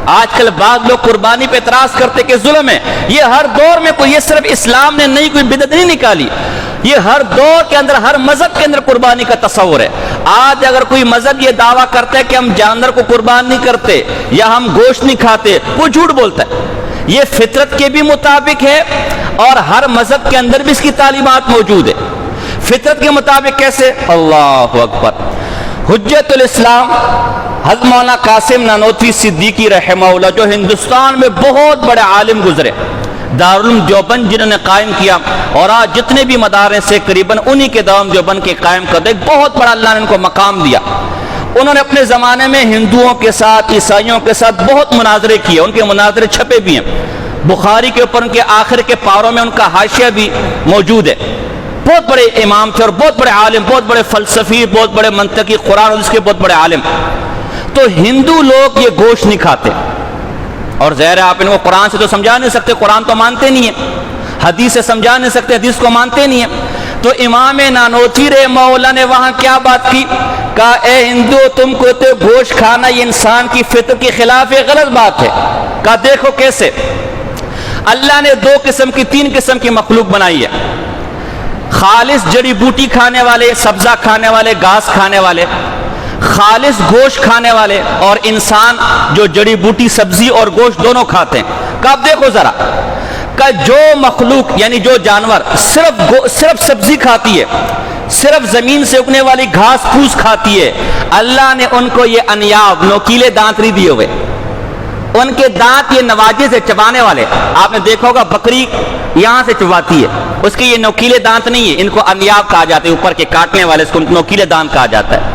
آج کل بعض لوگ قربانی پہ اعتراض کرتے کہ ظلم ہے. یہ ہر دور میں کوئی، یہ صرف اسلام نے نئی کوئی بدعت نہیں نکالی، یہ ہر دور کے اندر، ہر مذہب کے اندر قربانی کا تصور ہے. آج اگر کوئی مذہب یہ دعویٰ کرتا ہے کہ ہم جانور کو قربان نہیں کرتے یا ہم گوشت نہیں کھاتے، وہ جھوٹ بولتا ہے. یہ فطرت کے بھی مطابق ہے اور ہر مذہب کے اندر بھی اس کی تعلیمات موجود ہے. فطرت کے مطابق کیسے؟ اللہ اکبر. حجت الاسلام حضرت مولانا قاسم نانوتوی صدیقی رحمہ اللہ، جو ہندوستان میں بہت بڑے عالم گزرے، دارالعلوم دیوبند جنہوں نے قائم کیا، اور آج جتنے بھی مدارس سے قریباً انہی کے دارالعلوم دیوبند کے قائم کردے، بہت بڑا اللہ نے ان کو مقام دیا. انہوں نے اپنے زمانے میں ہندوؤں کے ساتھ، عیسائیوں کے ساتھ بہت مناظرے کیے. ان کے مناظرے چھپے بھی ہیں بخاری کے اوپر، ان کے آخر کے پاروں میں ان کا حاشیہ بھی موجود ہے. بہت بڑے امام تھے اور بہت بڑے عالم، بہت بڑے فلسفی، بہت بڑے منطقی، قرآن اور اس کے بہت بڑے عالم. تو ہندو لوگ یہ گوشت نہیں کھاتے، اور ظاہر ہے آپ ان کو قرآن سے تو سمجھا نہیں سکتے، قرآن تو مانتے نہیں ہیں، حدیث سے سمجھا نہیں سکتے، حدیث کو مانتے نہیں ہیں. تو امام نانوتوی رحمہ اللہ نے وہاں کیا بات کی؟ کہا اے ہندو، تم کو تو گوشت کھانا یہ انسان کی فطرت کے خلاف ہے، غلط بات ہے. کہا دیکھو کیسے. اللہ نے 2 قسم کی، 3 قسم کی مخلوق بنائی ہے. خالص جڑی بوٹی کھانے والے، سبزہ کھانے والے، گھاس کھانے والے، خالص گوشت کھانے والے، اور انسان جو جڑی بوٹی، سبزی اور گوشت دونوں کھاتے ہیں. کہ اب دیکھو ذرا، کہ جو مخلوق یعنی جو جانور صرف سبزی کھاتی ہے، صرف زمین سے اگنے والی گھاس پھوس کھاتی ہے، اللہ نے ان کو یہ انیاب، نوکیلے دانت نہیں دیے ہوئے. ان کے دانت یہ نواجے سے چبانے والے. آپ نے دیکھا ہوگا بکری یہاں سے چباتی ہے، اس کے یہ نوکیلے دانت نہیں ہے، ان کو انیاب کہا جاتا ہے، اوپر کے کاٹنے والے، اس کو نوکیلے دانت کہا جاتا ہے.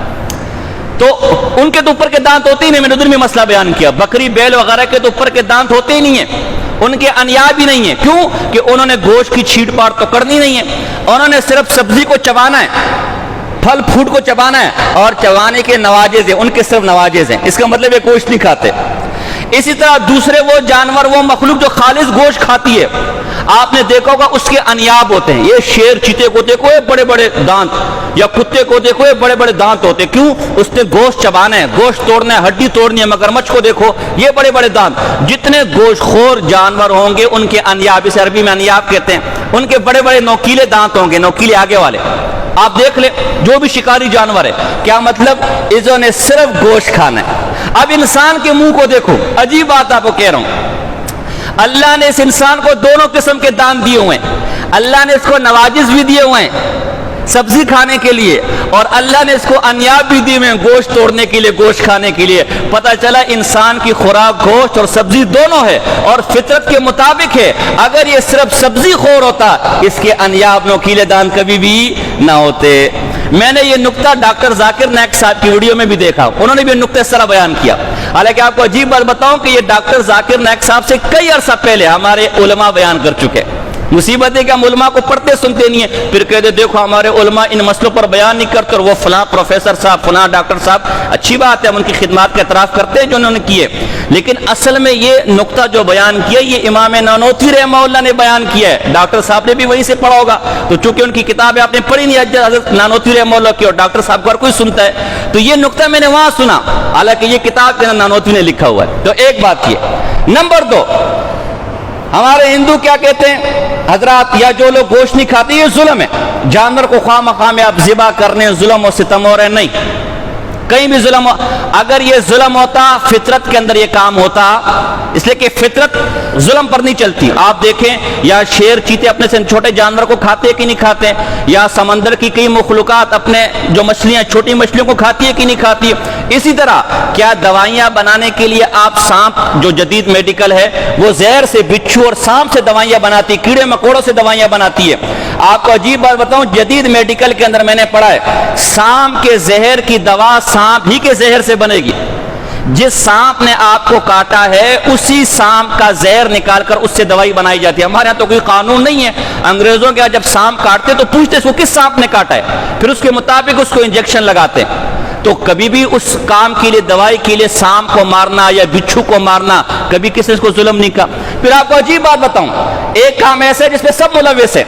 تو ان کے تو اوپر کے دانت ہوتے ہی نہیں. میں نے ادھر بھی مسئلہ بیان کیا، بکری بیل وغیرہ کے تو اوپر کے دانت ہوتے ہی نہیں ہیں، ان کے انیاب ہی نہیں ہیں. کیوں؟ کہ انہوں نے گوشت کی چھیٹ پاٹ تو کرنی نہیں ہے، انہوں نے صرف سبزی کو چبانا ہے، پھل پھوٹ کو چبانا ہے، اور چبانے کے نواجز ہیں، ان کے صرف نواجز ہیں. اس کا مطلب یہ گوشت نہیں کھاتے. اسی طرح دوسرے وہ جانور، وہ مخلوق جو خالص گوشت کھاتی ہے، آپ نے دیکھا ہوگا اس کے انیاب ہوتے ہیں. یہ شیر چیتے کو دیکھو، یہ بڑے بڑے دانت، یا کتے کو دیکھو، یہ بڑے بڑے دانت ہوتے ہیں. کیوں؟ اس نے گوشت چبانا ہے، گوشت توڑنا ہے، ہڈی توڑنی ہے. مگرمچھ کو دیکھو، یہ بڑے بڑے دانت. جتنے گوشت خور جانور ہوں گے ان کے انیاب، اسے عربی میں انیاب کہتے ہیں، ان کے بڑے بڑے نوکیلے دانت ہوں گے، نوکیلے آگے والے. آپ دیکھ لیں جو بھی شکاری جانور ہے، کیا مطلب؟ انہوں نے صرف گوشت کھانا ہے. اب انسان کے منہ کو دیکھو، عجیب بات آپ کو کہہ رہا ہوں، اللہ نے اس انسان کو دونوں قسم کے دانت دیے ہوئے ہیں. اللہ نے اس کو نواجز بھی دیے ہوئے ہیں سبزی کھانے کے لیے، اور اللہ نے اس کو انیاب بھی دیے ہوئے ہیں گوشت توڑنے کے لیے، گوشت کھانے کے لیے. پتہ چلا انسان کی خوراک گوشت اور سبزی دونوں ہے، اور فطرت کے مطابق ہے. اگر یہ صرف سبزی خور ہوتا، اس کے انیاب نوکیلے دانت کبھی بھی نہ ہوتے. میں نے یہ نقطہ ڈاکٹر ذاکر نائک صاحب کی ویڈیو میں بھی دیکھا، انہوں نے بھی نقطہ اس طرح بیان کیا. حالانکہ آپ کو عجیب بات بتاؤں کہ یہ ڈاکٹر ذاکر نائک صاحب سے کئی عرصہ پہلے ہمارے علماء بیان کر چکے. مصیبت ہے کہ ہم علماء کو پڑھتے سنتے نہیں ہیں، پھر کہتے دیکھو ہمارے علماء ان مسئلوں پر بیان نہیں کرتے، اور وہ فلاں پروفیسر صاحب، فلاں ڈاکٹر صاحب. اچھی بات ہے، ہم ان کی خدمات کا اعتراف کرتے ہیں جو انہوں نے کیے، لیکن اصل میں یہ نقطہ جو بیان کیا یہ امام نانوتوی رحمہ اللہ نے بیان کیا ہے. ڈاکٹر صاحب نے بھی وہیں سے پڑھا ہوگا، تو چونکہ ان کی کتابیں آپ نے پڑھی نہیں حضرت نانوتوی رحمہ اللہ کی، اور ڈاکٹر صاحب کو ہر کوئی سنتا ہے، تو یہ نقطہ میں نے وہاں سنا، حالانکہ یہ کتاب نانوتوی نے لکھا ہوا ہے. تو ایک بات یہ. نمبر 2، ہمارے ہندو کیا کہتے ہیں حضرات، یا جو لوگ گوشت نہیں کھاتے یہ ظلم ہے، جانور کو خواہ مخواہ میں آپ ذبح کرنے ظلم و ستم ہو رہے. نہیں، کہیں بھی ظلم ہو. اگر یہ ظلم ہوتا فطرت کے اندر یہ کام ہوتا، اس لیے کہ فطرت ظلم پر نہیں چلتی. آپ دیکھیں یا شیر چیتے اپنے سے چھوٹے جانور کو کھاتے کہ نہیں کھاتے، یا سمندر کی کئی مخلوقات اپنے جو مچھلیاں چھوٹی مچھلیوں کو کھاتی ہے کہ نہیں کھاتی. اسی طرح کیا دوائیاں بنانے کے لیے آپ سانپ، جو جدید میڈیکل ہے وہ زہر سے، بچھو اور سانپ سے دوائیاں بناتی، کیڑے مکوڑوں سے دوائیاں بناتی ہے. آپ کو عجیب بات بتاؤں، جدید میڈیکل کے اندر میں نے پڑھا ہے سانپ کے زہر کی دوا سانپ ہی کے زہر سے بنے گی. جس سانپ نے آپ کو کاٹا ہے اسی سانپ کا زہر نکال کر اس سے دوائی بنائی جاتی ہے. ہمارے ہاں تو کوئی قانون نہیں ہے. انگریزوں کے جب سانپ کاٹتے تو پوچھتے اس کو کس سانپ نے کاٹا ہے، پھر اس کے مطابق اس کو انجیکشن لگاتے. تو کبھی بھی اس کام کے لیے، دوائی کے لیے سانپ کو مارنا یا بچھو کو مارنا کبھی کسی کو ظلم نہیں کہا. پھر آپ کو عجیب بات بتاؤں، ایک کام ایسا ہے جس پہ سب ملوث ہے.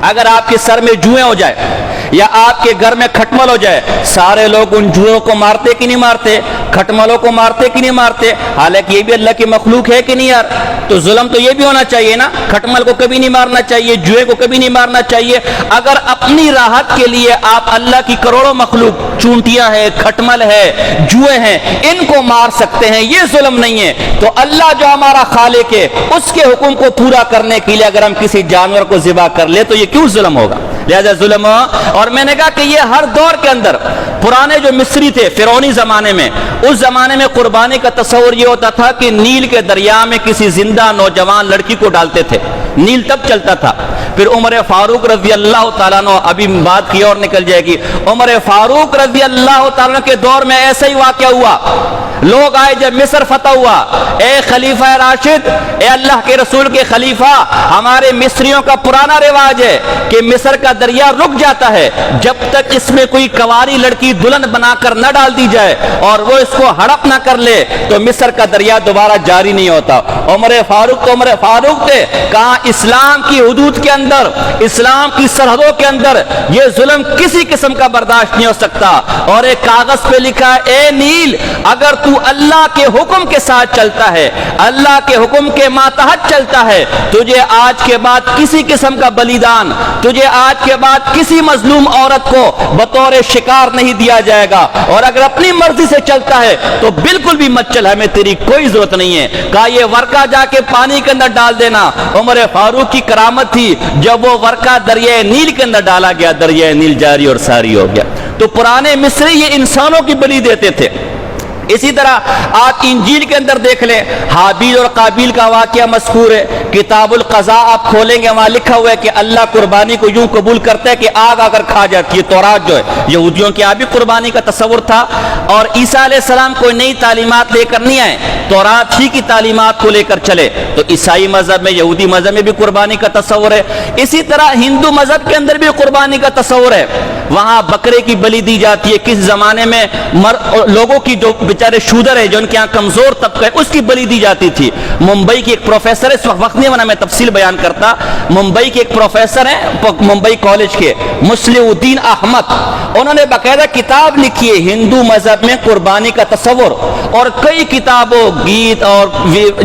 اگر آپ کے سر میں جوئیں ہو جائے یا آپ کے گھر میں کھٹمل ہو جائے، سارے لوگ ان جوؤں کو مارتے کہ نہیں مارتے؟ کھٹملوں کو مارتے کہ نہیں مارتے؟ حالانکہ یہ بھی اللہ کی مخلوق ہے کہ نہیں یار؟ تو ظلم تو یہ بھی ہونا چاہیے نا، کھٹمل کو کبھی نہیں مارنا چاہیے، جوئے کو کبھی نہیں مارنا چاہیے۔ اگر اپنی راحت کے لیے آپ اللہ کی کروڑوں مخلوق، چونٹیاں ہے، کھٹمل ہے، جوئے ہیں، ان کو مار سکتے ہیں، یہ ظلم نہیں ہے، تو اللہ جو ہمارا خالق ہے اس کے حکم کو پورا کرنے کے لیے اگر ہم کسی جانور کو ذبح کر لے تو یہ کیوں ظلم ہوگا؟ لہذا ظلم۔ اور میں نے کہا کہ یہ ہر دور کے اندر، پرانے جو مصری تھے فرعونی زمانے میں، اس زمانے میں قربانی کا تصور یہ ہوتا تھا کہ نیل کے دریا میں کسی زندہ نوجوان لڑکی کو ڈالتے تھے، نیل تب چلتا تھا۔ پھر عمر فاروق رضی اللہ تعالیٰ عنہ، ابھی بات کی اور نکل جائے گی، عمر فاروق رضی اللہ تعالیٰ عنہ کے دور میں ایسا ہی واقعہ ہوا۔ لوگ آئے جب مصر فتح ہوا، اے خلیفہ راشد، اے اللہ کے رسول کے خلیفہ، ہمارے مصریوں کا پرانا رواج ہے کہ مصر کا دریا رک جاتا ہے جب تک اس میں کوئی کنواری لڑکی دلہن بنا کر نہ ڈال دی جائے اور وہ اس کو ہڑپ نہ کر لے تو مصر کا دریا دوبارہ جاری نہیں ہوتا۔ عمر فاروق تو عمر فاروق تھے، کہا اسلام کی حدود کے اندر، اسلام کی سرحدوں کے اندر یہ ظلم کسی قسم کا برداشت نہیں ہو سکتا، اور ایک کاغذ پہ لکھا، اے نیل، اگر تو اللہ کے حکم کے ساتھ چلتا ہے، اللہ کے حکم کے ماتحت چلتا ہے، تجھے آج کے بعد کسی قسم کا بلیدان، تجھے آج کے بعد کسی مظلوم عورت کو بطور شکار نہیں دیا جائے گا، اور اگر اپنی مرضی سے چلتا ہے تو بالکل بھی مت چل، ہمیں تیری کوئی ضرورت نہیں ہے۔ کہا یہ ورقہ جا کے پانی کے اندر ڈال دینا۔ عمر فاروق کی کرامت تھی، جب وہ ورقہ دریائے نیل کے اندر ڈالا گیا، دریائے نیل جاری اور ساری ہو گیا۔ تو پرانے مصری یہ انسانوں کی بلی دیتے تھے۔ اسی طرح آپ انجیل کے اندر دیکھ لیں، حابیل اور قابیل کا واقعہ مذکور ہے، کتاب القضاء آپ کھولیں گے، وہاں لکھا ہوا ہے کہ اللہ قربانی کو یوں قبول کرتا ہے کہ آگ آ کر کھا جاتی ہے۔ تورات جو ہے یہودیوں کے بھی قربانی کا تصور تھا، اور عیسیٰ علیہ السلام کوئی نئی تعلیمات لے کر نہیں آئے، تورات ہی کی تعلیمات کو لے کر چلے۔ تو عیسائی مذہب میں، یہودی مذہب میں بھی قربانی کا تصور ہے۔ اسی طرح ہندو مذہب کے اندر بھی قربانی کا تصور ہے، وہاں بکرے کی بلی دی جاتی ہے۔ کس زمانے میں لوگوں کی جو بیچارے شودر ہے، جو ان کے یہاں کمزور طبقہ ہے، اس کی بلی دی جاتی تھی۔ ممبئی کی ایک پروفیسر، اس وقت نہیں ہونا میں تفصیل بیان کرتا، ممبئی کے ایک پروفیسر ہیں ممبئی کالج کے، مسلم الدین احمد، انہوں نے باقاعدہ کتاب لکھی ہے ہندو مذہب میں قربانی کا تصور، اور کئی کتابوں، گیت اور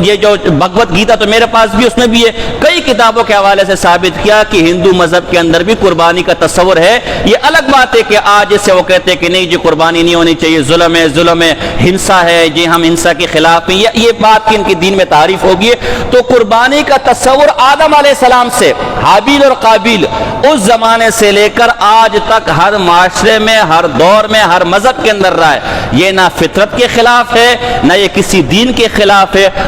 یہ جو بھگوت گیتا تو میرے پاس بھی، اس میں بھی ہے، کئی کتابوں کے حوالے سے ثابت کیا کہ ہندو مذہب کے اندر بھی قربانی کا تصور ہے۔ یہ الگ بات ہے کہ آج سے وہ کہتے ہیں کہ نہیں جی قربانی نہیں ہونی چاہیے، ظلم ہے، ظلم ہے، ہنسا ہے، جی ہم ہنسا کے خلاف ہیں، یہ بات کی ان کی دین میں تعریف ہوگی۔ تو قربانی کا تصور آدم علیہ السلام سے، حابیل اور قابیل، اس زمانے سے لے کر آج تک ہر معاشرے میں، ہر دور میں، ہر مذہب کے اندر رہا ہے۔ یہ نہ فطرت کے خلاف ہے، نہ یہ کسی دین کے خلاف ہے۔